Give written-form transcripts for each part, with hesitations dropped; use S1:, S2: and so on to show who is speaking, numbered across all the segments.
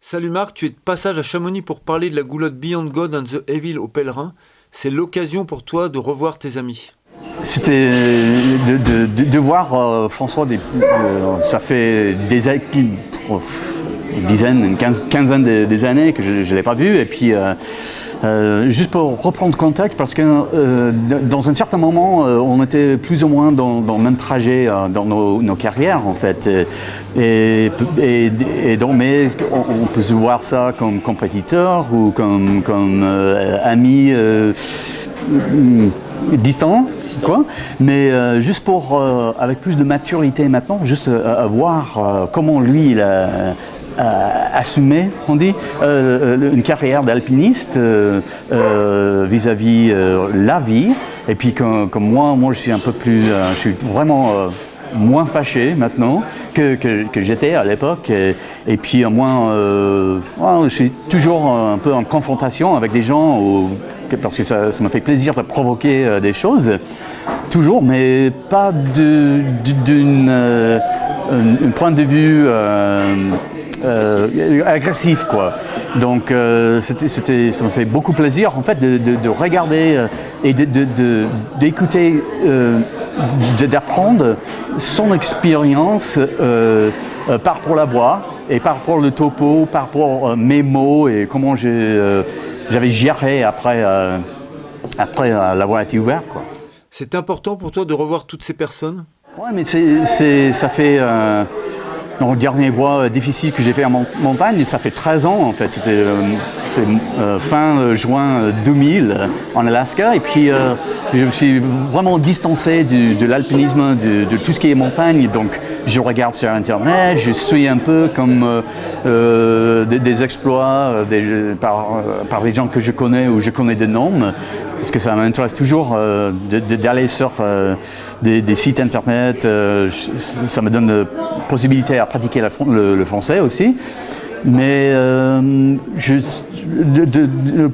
S1: Salut Marc, tu es de passage à Chamonix pour parler de la goulotte Beyond God and the Evil aux pèlerins. C'est l'occasion pour toi de revoir tes amis.
S2: C'était de voir François, ça fait une quinzaine des années que je ne l'ai pas vu. Et puis, juste pour reprendre contact, parce que dans un certain moment, on était plus ou moins dans le même trajet dans nos carrières, en fait. Et donc, mais on peut se voir ça comme compétiteur ou comme ami distant, quoi. Mais juste pour, avec plus de maturité maintenant, juste voir comment lui, il a assumé, on dit, une carrière d'alpiniste vis-à-vis la vie. Et puis comme moi je suis un peu plus, je suis vraiment moins fâché maintenant que j'étais à l'époque. Et puis moins, je suis toujours un peu en confrontation avec des gens parce que ça me fait plaisir de provoquer des choses, toujours, mais pas d'un point de vue agressif, quoi. Donc ça me fait beaucoup plaisir en fait de regarder et d'écouter, d'apprendre son expérience par rapport à la voix et par rapport au topo, par rapport mes mots et comment j'avais géré après l'avoir été ouvert, quoi.
S1: C'est important pour toi de revoir toutes ces personnes ?
S2: Ouais, mais ça fait dans le dernier voie difficile que j'ai fait en montagne, ça fait 13 ans en fait. C'était fin juin 2000 en Alaska. Et puis je me suis vraiment distancé de l'alpinisme, de tout ce qui est montagne. Donc je regarde sur Internet, je suis un peu comme des exploits par des gens que je connais ou je connais de nom. Parce que ça m'intéresse toujours d'aller sur des sites internet. Ça me donne la possibilité à pratiquer le français aussi. Mais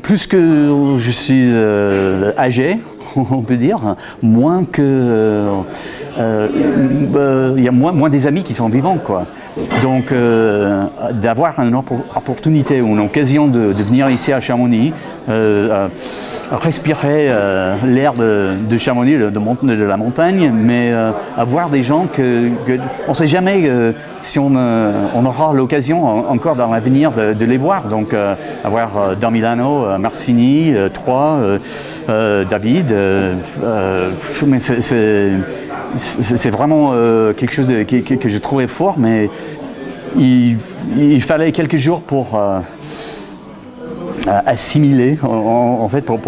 S2: plus que je suis âgé, on peut dire, moins que il y a moins des amis qui sont vivants, quoi. Donc d'avoir une opportunité ou une occasion de venir ici à Chamonix, respirer l'air de Chamonix, de la montagne, mais avoir des gens on ne sait jamais si on aura l'occasion encore dans l'avenir de les voir. Donc avoir Dan Milano, Marcini, Troyes, David, mais c'est vraiment quelque chose que je trouvais fort, mais il fallait quelques jours pour assimiler, en fait, pour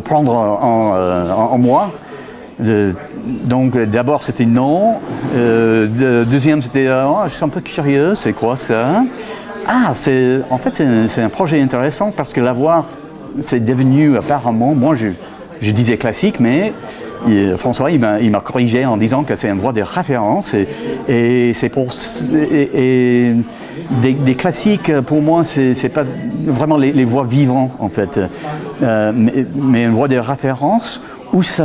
S2: prendre en moi. Donc d'abord c'était non, deuxième c'était je suis un peu curieux, c'est quoi ça? C'est un projet intéressant parce que la voix c'est devenu apparemment, moi je disais classique, mais François il m'a corrigé en disant que c'est une voix de référence et c'est pour des classiques pour moi c'est pas vraiment les voix vivantes en fait, mais une voix de référence où c'est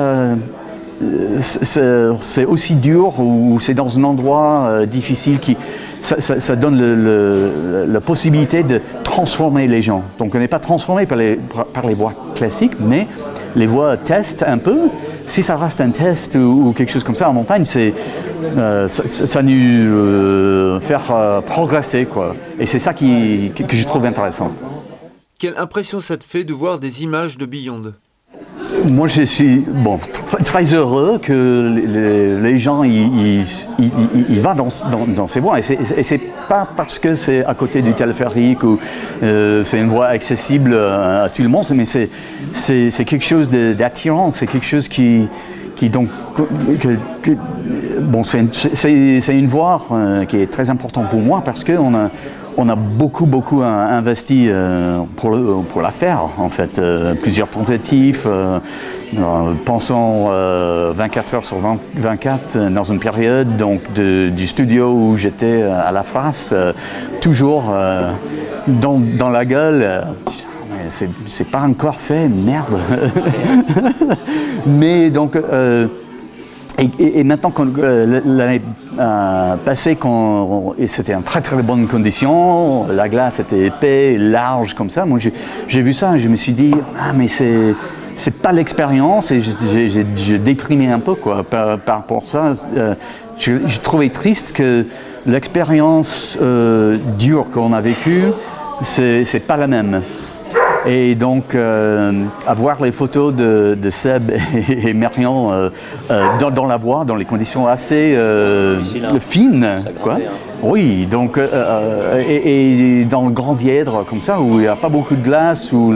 S2: aussi dur ou c'est dans un endroit difficile ça donne la possibilité de transformer les gens. Donc on n'est pas transformé par les voix classiques, mais les voix testent un peu. Si ça reste un test ou quelque chose comme ça en montagne, ça nous faire progresser, quoi. Et c'est ça que je trouve intéressant.
S1: Quelle impression ça te fait de voir des images de Beyond ?
S2: Moi, je suis très heureux que les gens ils vont dans ces voies. Et c'est pas parce que c'est à côté du téléphérique ou c'est une voie accessible à tout le monde, mais c'est quelque chose d'attirant. C'est quelque chose qui donc c'est une voie qui est très importante pour moi parce que on a beaucoup investi pour la faire, en fait. Plusieurs tentatives, pensant 24 heures sur 24 dans une période donc du studio où j'étais à la France, toujours dans la gueule. C'est pas encore fait, merde. Mais donc Et maintenant, l'année passée, et c'était en très très bonne condition, la glace était épais, large comme ça. Moi, j'ai vu ça et je me suis dit, mais c'est pas l'expérience, et j'ai déprimé un peu quoi, par rapport à ça. Je trouvais triste que l'expérience dure qu'on a vécue, c'est pas la même. Et donc, à voir les photos de Seb et Marion dans la voie, dans les conditions assez fines, quoi. Oui, donc, et dans le Grand Dièdre, comme ça, où il n'y a pas beaucoup de glace, où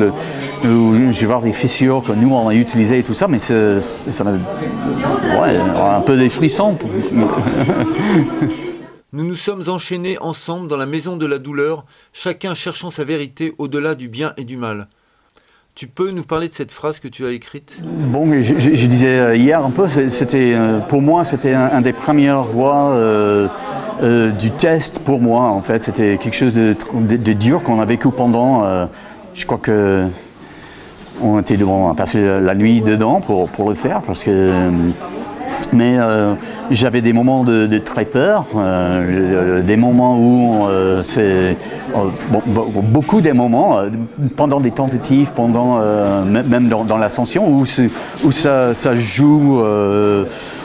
S2: je vais voir des fissures que nous, on a utilisées et tout ça, mais ça un peu des frissons.
S1: Nous nous sommes enchaînés ensemble dans la maison de la douleur, chacun cherchant sa vérité au-delà du bien et du mal. Tu peux nous parler de cette phrase que tu as écrite ?
S2: Bon, mais je disais hier un peu, pour moi, c'était un des premières voies du test pour moi, en fait. C'était quelque chose de dur qu'on a vécu pendant, je crois que on a passé la nuit dedans pour le faire, parce que... Mais j'avais des moments de très peur, des moments où beaucoup des moments, pendant des tentatives, même dans l'ascension, où ça joue,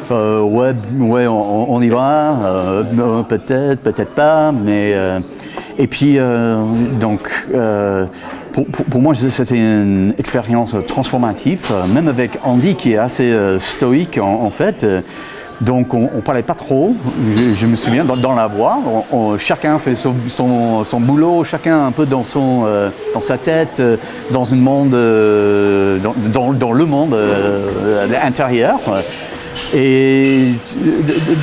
S2: on y va, peut-être pas, mais... et puis, pour moi, c'était une expérience transformative, même avec Andy qui est assez stoïque en fait. Donc on ne parlait pas trop, je me souviens, dans la voie, chacun fait son boulot, chacun un peu dans sa tête, dans le monde intérieur. Et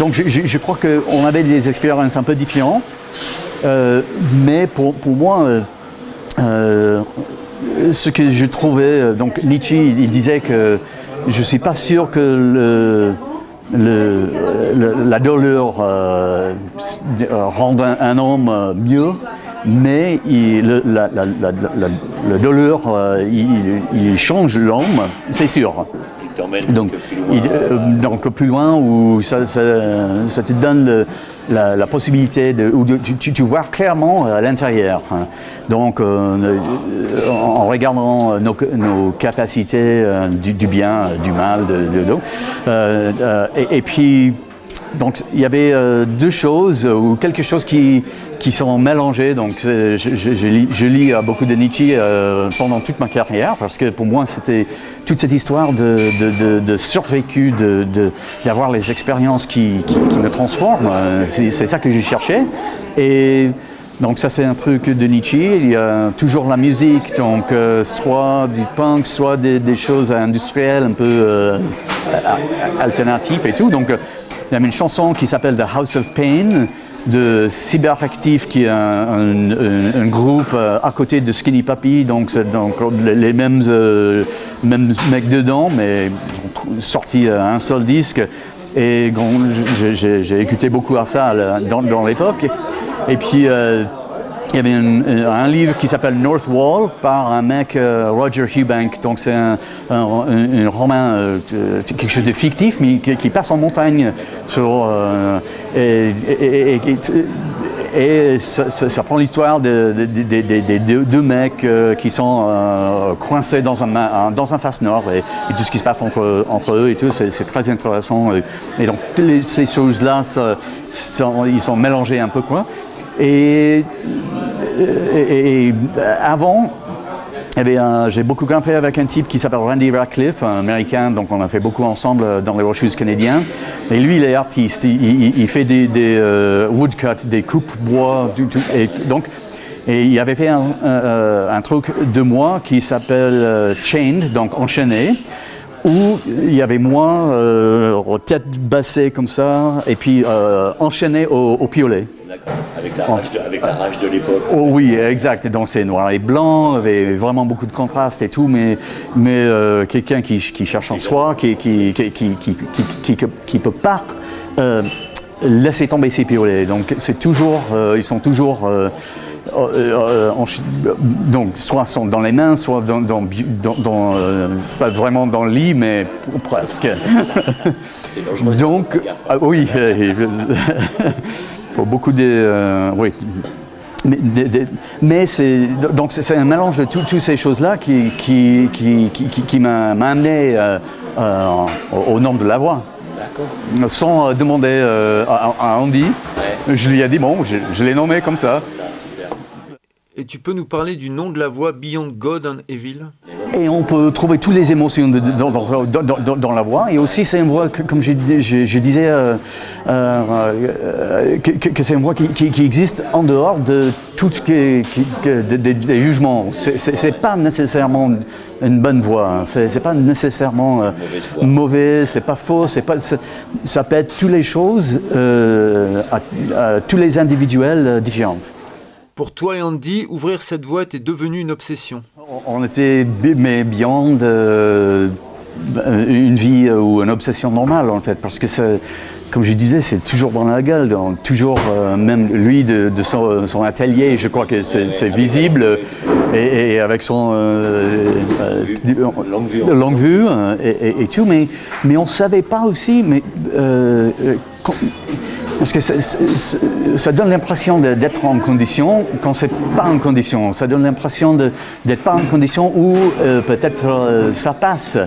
S2: donc je crois qu'on avait des expériences un peu différentes, mais pour moi... ce que je trouvais, donc Nietzsche, il disait que je ne suis pas sûr que la douleur rende un homme mieux, mais la douleur, il change l'homme, c'est sûr. Donc plus loin, où ça te donne la possibilité où tu vois clairement à l'intérieur. Donc en regardant nos capacités du bien, du mal, et puis donc il y avait deux choses ou quelque chose qui sont mélangées. Donc je lis beaucoup de Nietzsche pendant toute ma carrière, parce que pour moi c'était toute cette histoire de survécu, d'avoir les expériences qui me transforment. C'est ça que j'ai cherché. Et donc ça c'est un truc de Nietzsche. Il y a toujours la musique, donc soit du punk, soit des choses industrielles un peu alternatives et tout. Donc il y a une chanson qui s'appelle The House of Pain de Cyberactive, qui est un groupe à côté de Skinny Puppy, donc les mêmes mecs dedans, mais ils ont sorti un seul disque. Et j'ai écouté beaucoup à ça dans l'époque. Et puis il y avait un livre qui s'appelle North Wall par un mec, Roger Hubank. Donc c'est un roman, quelque chose de fictif, mais qui passe en montagne et ça prend l'histoire des deux mecs qui sont coincés dans un face nord, et tout ce qui se passe entre eux et tout, c'est très intéressant. Et donc ces choses-là, ils sont mélangés un peu, quoi. Et avant, j'ai beaucoup grimpé avec un type qui s'appelle Randy Ratcliffe, un américain, donc on a fait beaucoup ensemble dans les Rocheuses canadiens. Et lui, il est artiste, il fait des woodcuts, des coupes bois, et il avait fait un truc de moi qui s'appelle Chained, donc enchaîné, où il y avait moi, tête baissée comme ça, et puis enchaîné au piolet.
S3: D'accord, avec la rage de l'époque.
S2: Oh, oui, exact. Donc c'est noir et blanc, avec vraiment beaucoup de contraste et tout, mais quelqu'un qui cherche en soi, qui peut pas laisser tomber ses piolets. Donc c'est toujours, ils sont toujours donc soit sont dans les mains, soit pas vraiment dans le lit, mais presque. Donc, oui, pour beaucoup de... oui. Mais c'est un mélange de toutes ces choses-là qui m'a amené au nom de la voix. D'accord. Sans demander à Andy, ouais. Je lui ai dit bon, je l'ai nommé comme ça.
S1: Et tu peux nous parler du nom de la voix Beyond God and Evil?
S2: Et on peut trouver toutes les émotions dans la voix. Et aussi, c'est une voix, comme je disais, que c'est une voix qui existe en dehors de tout ce des jugements. C'est pas nécessairement une bonne voix. Hein. C'est pas nécessairement mauvais, c'est pas faux. Ça peut être toutes les choses à tous les individuels différentes.
S1: Pour toi et Andy, ouvrir cette voie était devenu une obsession.
S2: On était beyond une vie ou une obsession normale en fait, parce que comme je disais, c'est toujours dans la gueule, toujours même lui de son atelier, je crois que c'est visible et avec son longue vue et tout, mais on ne savait pas aussi, parce que ça donne l'impression d'être en condition quand c'est pas en condition. Ça donne l'impression d'être pas en condition où peut-être ça passe.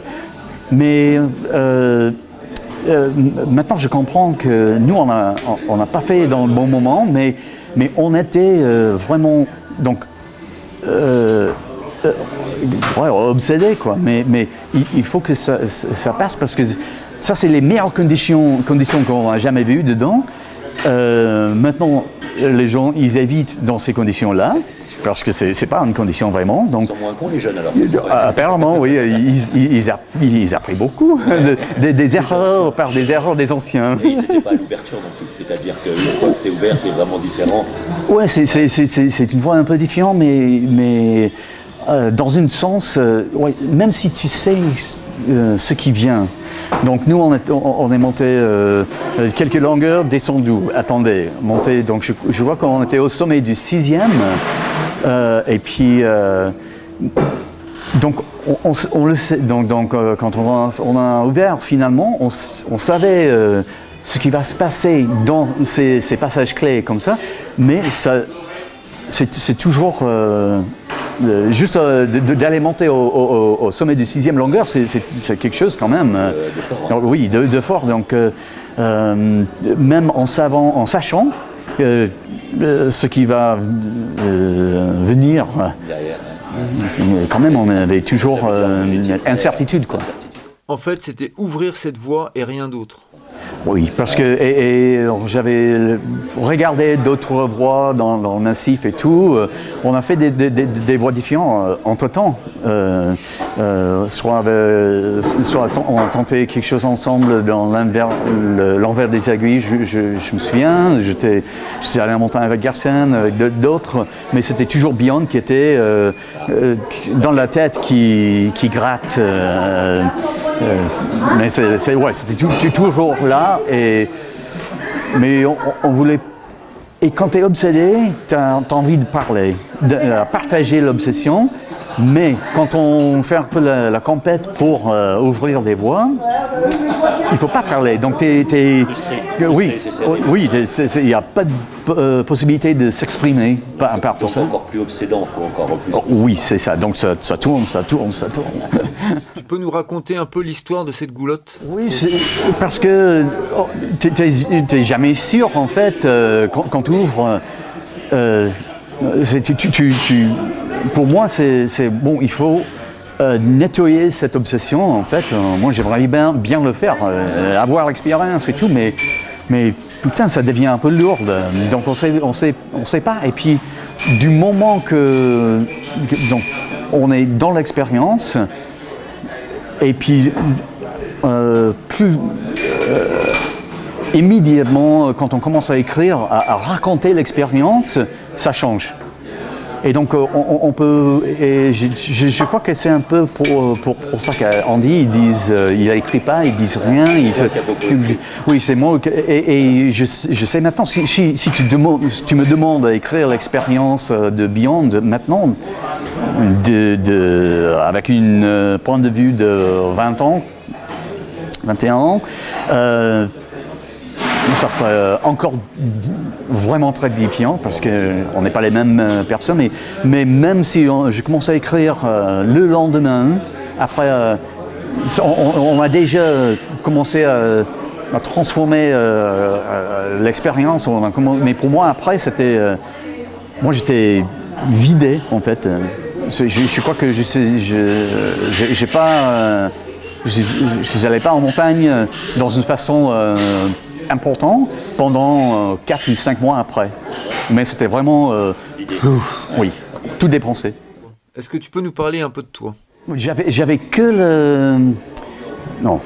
S2: Mais maintenant je comprends que nous on n'a pas fait dans le bon moment, mais on était vraiment donc obsédés quoi. Mais il faut que ça passe parce que ça, c'est les meilleures conditions qu'on n'a jamais vues dedans. Maintenant, les gens, ils évitent dans ces conditions-là, parce que c'est pas une condition vraiment. Donc,
S3: ils sont moins cons, les jeunes, alors.
S2: Apparemment, oui, ils apprennent beaucoup des erreurs par des erreurs des anciens.
S3: Et ils n'étaient pas à l'ouverture non plus, c'est-à-dire qu'une fois que c'est ouvert, c'est vraiment différent.
S2: Ouais, c'est une voie un peu différente, mais dans un sens, ouais, même si tu sais ce qui vient. Donc nous on est monté quelques longueurs, descendu, attendez, monté. Donc je vois qu'on était au sommet du 6e et puis donc on le sait. Donc quand on a ouvert finalement, on savait ce qui va se passer dans ces passages clés comme ça, mais ça c'est toujours juste d'aller monter au sommet du 6e longueur, c'est quelque chose quand même. Oui, de fort. Donc, même en sachant ce qui va venir, quand même, on avait toujours une incertitude, quoi.
S1: En fait, c'était ouvrir cette voie et rien d'autre.
S2: Oui, parce que j'avais regardé d'autres voies dans le massif et tout. On a fait des voies différentes entre-temps. Soit on a tenté quelque chose ensemble dans l'envers des aiguilles, je me souviens. Je suis allé en montagne avec Garsen, avec d'autres, mais c'était toujours Beyond qui était dans la tête qui gratte. Mais c'était toujours là, mais on voulait. Et quand tu es obsédé, tu as envie de parler, de partager l'obsession, mais quand on fait un peu la compète pour ouvrir des voies, il ne faut pas parler. Donc oui, il n'y a pas de possibilité de s'exprimer par tout ça.
S3: C'est encore plus obsédant, il faut encore plus.
S2: Oui, c'est ça. Donc ça tourne.
S1: Tu peux nous raconter un peu l'histoire de cette goulotte?
S2: Oui, parce que tu n'es jamais sûr en fait quand tu ouvres. Pour moi, c'est bon. Il faut nettoyer cette obsession. En fait, moi, j'aimerais bien le faire, avoir l'expérience et tout, mais putain, ça devient un peu lourd. Donc, on sait pas. Et puis, du moment que donc, on est dans l'expérience, et puis plus immédiatement, quand on commence à écrire, à raconter l'expérience, ça change. Et donc on peut, et je crois que c'est un peu pour ça qu'Andy, ils disent, il écrit pas, ils disent rien. Oui, c'est moi. Et je sais maintenant, si tu me demandes à écrire l'expérience de Beyond maintenant, avec une point de vue de 20 ans, 21 ans, ça serait encore vraiment très défiant parce qu'on n'est pas les mêmes personnes. Mais même si je commence à écrire le lendemain, après, on a déjà commencé à transformer l'expérience. Mais pour moi, après, moi, j'étais vidé en fait. Je crois que j'ai pas. Je suis allé pas en montagne dans une façon importante pendant 4 ou 5 mois après. Mais c'était vraiment, oui, tout dépensé.
S1: Est-ce que tu peux nous parler un peu de toi?
S2: J'avais que le... Non,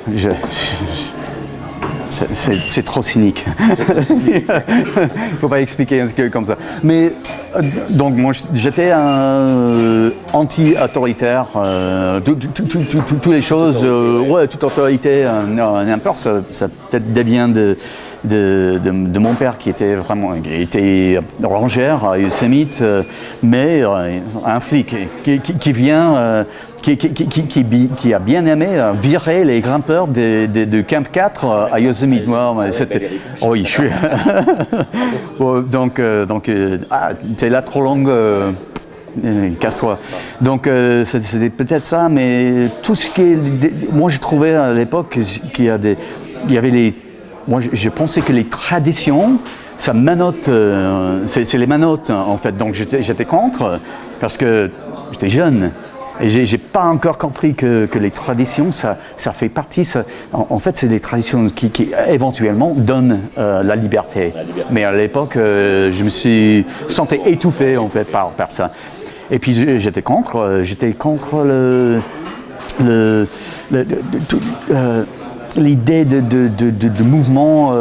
S2: c'est trop cynique. Il ne faut pas expliquer comme ça. Mais donc moi j'étais un anti-autoritaire. Toutes les choses, ouais, toute autorité, n'importe, ça peut-être devient de mon père qui était rangère, yosemite, mais un flic qui vient, qui a bien aimé virer les grimpeurs de Camp 4 à Yosemite. Oui, je suis. donc t'es là trop longue. Casse-toi. Donc c'était peut-être ça, mais tout ce qui est... Moi, j'ai trouvé à l'époque qu'il y avait les... Moi, je pensais que les traditions, ça manote, c'est les manotes en fait. Donc j'étais contre parce que j'étais jeune et j'ai pas encore compris que les traditions, ça fait partie. En fait, c'est les traditions qui éventuellement donnent la liberté. Mais à l'époque, je me suis senti étouffé en fait par ça. Et puis j'étais contre l'idée de mouvement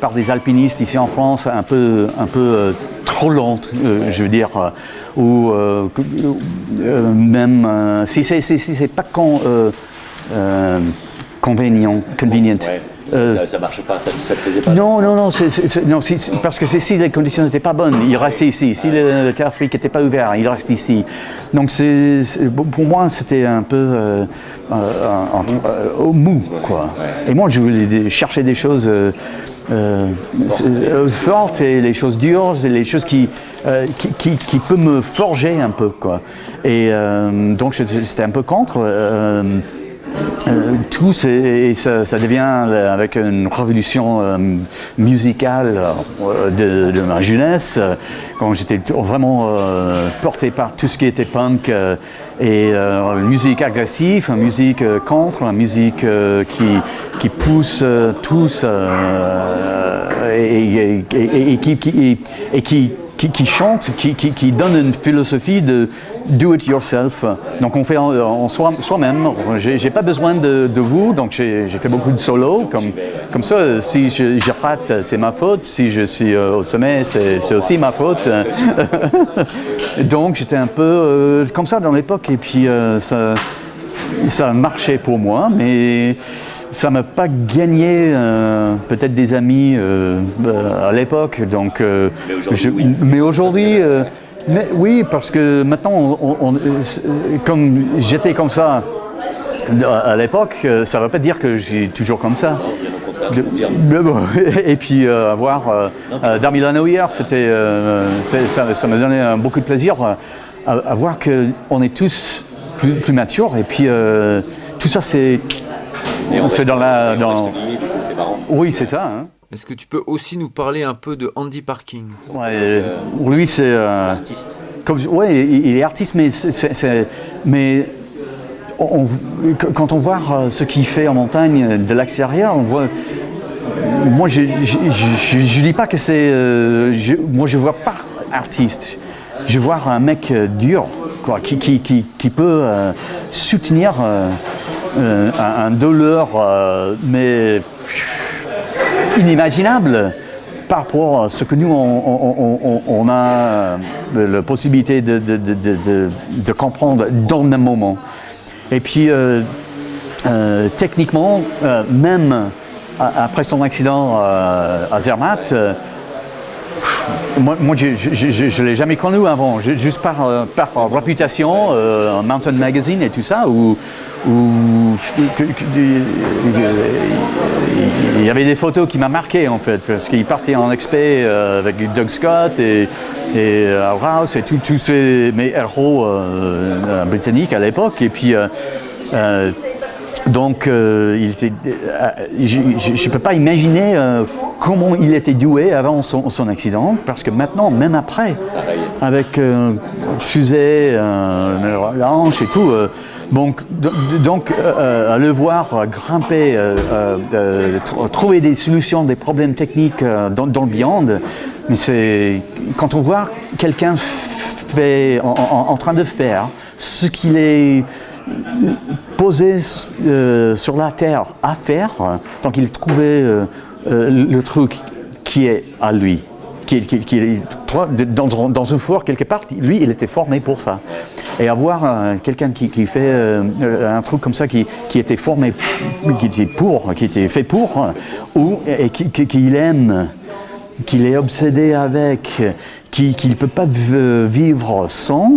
S2: par des alpinistes ici en France un peu trop lente, je veux dire, ou même si c'est pas convenient.
S3: Ouais. Ça marche pas, ça te faisait pas.
S2: Non, parce que si les conditions n'étaient pas bonnes, il restait ici. Si le Afrique n'était pas ouvert, il reste ici. Donc pour moi, c'était un peu au mou, quoi. Et moi, je voulais chercher des choses fortes et les choses dures, et les choses qui peuvent me forger un peu, quoi. Et donc, j'étais un peu contre. Tout, ça devient avec une révolution musicale de ma jeunesse, quand j'étais vraiment porté par tout ce qui était punk et musique agressive, musique contre, musique qui pousse tous et qui chante, qui donne une philosophie de do it yourself. Donc on fait en soi-même. J'ai pas besoin de vous, donc j'ai fait beaucoup de solos comme ça. Si je rate, c'est ma faute. Si je suis au sommet, c'est aussi ma faute. Donc j'étais un peu comme ça dans l'époque, et puis ça marchait pour moi, mais ça m'a pas gagné peut-être des amis à l'époque, donc mais aujourd'hui oui, parce que maintenant comme j'étais comme ça à l'époque, ça ne veut pas dire que je suis toujours comme ça. Et puis avoir Darmilano hier, ça m'a donné beaucoup de plaisir à voir qu'on est tous plus matures, et puis tout ça c'est dans Oui, c'est ça. Hein.
S1: Est-ce que tu peux aussi nous parler un peu de Andy Parking?
S2: Ouais, lui, c'est...
S3: artiste.
S2: Oui, il est artiste, mais quand on voit ce qu'il fait en montagne de l'extérieur, on voit... Moi, je dis pas que c'est... moi, je vois pas artiste. Je vois un mec dur, quoi, qui peut soutenir... un douleur mais inimaginable, par rapport à ce que nous, on a la possibilité de comprendre dans le moment. Et puis, techniquement, même après son accident à Zermatt, moi je ne l'ai jamais connu avant, juste par réputation, Mountain Magazine et tout ça, où il y avait des photos qui m'ont marqué en fait, parce qu'il partait en expé avec Doug Scott et Rouse et tous mes héros britanniques à l'époque. Et puis donc, je ne peux pas imaginer comment il était doué avant son accident, parce que maintenant, même après, avec fusée, lance et tout, donc à le voir grimper, trouver des solutions, des problèmes techniques dans le Beyond, mais c'est quand on voit quelqu'un en train de faire ce qu'il est posé sur la terre à faire, donc il trouvait le truc qui est à lui, qui est dans un four quelque part. Lui, il était formé pour ça. Et avoir quelqu'un qui fait un truc comme ça, qui était formé, qui était fait pour, et qu'il aime, qu'il est obsédé avec, qu'il ne peut pas vivre sans,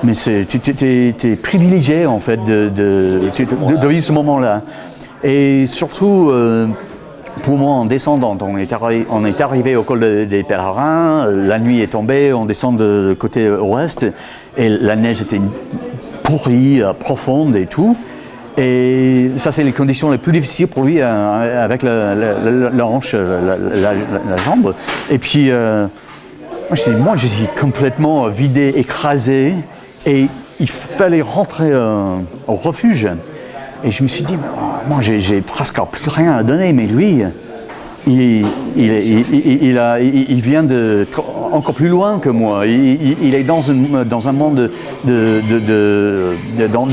S2: mais tu es privilégié en fait de vivre ce moment-là. Et surtout, pour moi, en descendant, on est arrivé au col des Pèlerins, la nuit est tombée, on descend de côté ouest, et la neige était pourrie, profonde et tout. Et ça, c'est les conditions les plus difficiles pour lui avec la hanche, la jambe. Et puis, moi, je suis complètement vidé, écrasé, et il fallait rentrer au refuge. Et je me suis dit, moi, j'ai presque plus rien à donner, mais lui, il vient encore plus loin que moi. Il est dans un monde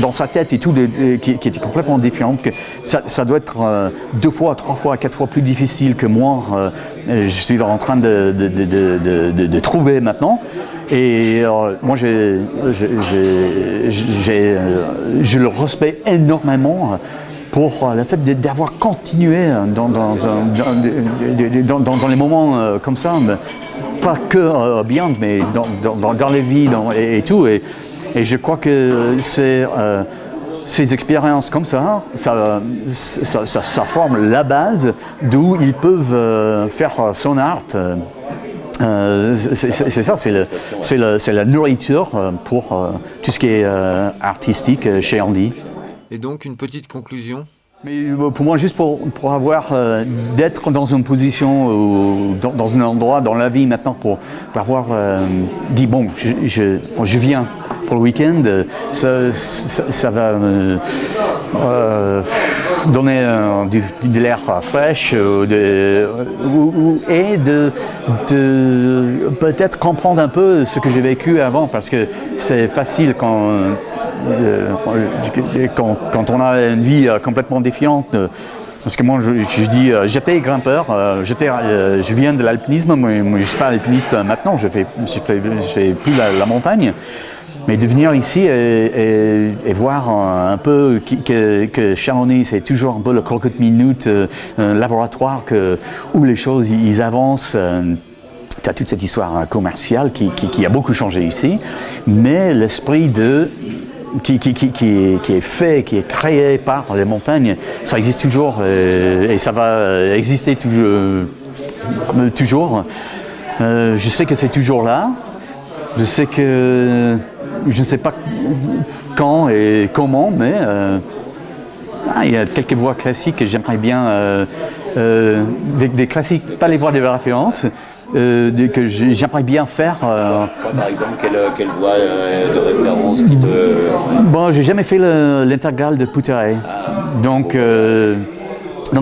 S2: dans sa tête et tout qui était complètement différent. Que ça doit être 2 fois, 3 fois, 4 fois plus difficile que moi. Je suis en train de trouver maintenant. Et moi, je le respecte énormément pour le fait d'avoir continué dans les moments comme ça, pas que Beyond, mais dans les vies et tout. Et je crois que ces expériences comme ça forme la base d'où ils peuvent faire son art. C'est ça, c'est la nourriture pour tout ce qui est artistique chez Andy.
S1: Et donc, une petite conclusion ?
S2: Mais pour moi, juste pour avoir d'être dans une position ou dans un endroit dans la vie maintenant pour avoir dit bon, je viens pour le week-end, ça va me donner de l'air fraîche et de peut-être comprendre un peu ce que j'ai vécu avant, parce que c'est facile quand on a une vie complètement défiante. Parce que moi, je dis, j'étais grimpeur, je viens de l'alpinisme, mais je ne suis pas alpiniste maintenant, je fais plus la montagne. Mais de venir ici et voir un peu que Chamonix, c'est toujours un peu le croque-minute, un laboratoire où les choses ils avancent. Tu as toute cette histoire commerciale qui a beaucoup changé ici, mais l'esprit qui est fait, qui est créé par les montagnes, ça existe toujours et ça va exister toujours. Je sais que c'est toujours là. Je sais que je ne sais pas quand et comment, mais il y a quelques voix classiques que j'aimerais bien, des classiques, pas les voix de référence, que j'aimerais bien faire.
S3: Par exemple, quelle voix de référence qui te...
S2: Bon, j'ai jamais fait l'intégrale de Pouterré, donc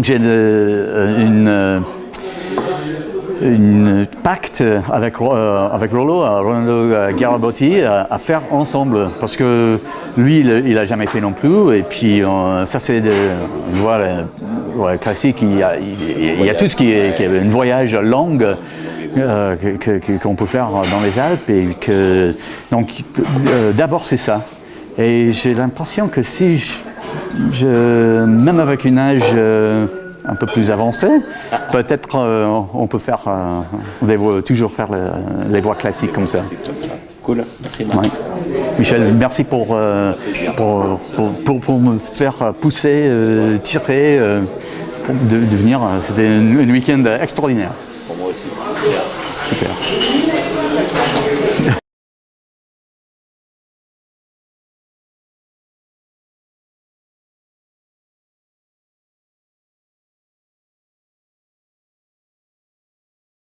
S2: j'ai une pacte avec Rolando Garibaldi à faire ensemble, parce que lui il a jamais fait non plus, et puis ça c'est ouais, classique, il y a tout ce qui est un voyage long qu'on peut faire dans les Alpes. Donc d'abord c'est ça. Et j'ai l'impression que si même avec un âge un peu plus avancé, peut-être on peut faire, toujours faire les voies classiques comme ça.
S3: Cool, merci Marc.
S2: Ouais. Michel, merci pour me faire pousser, tirer, de venir. C'était un week-end extraordinaire.
S3: Pour moi aussi.
S2: Super.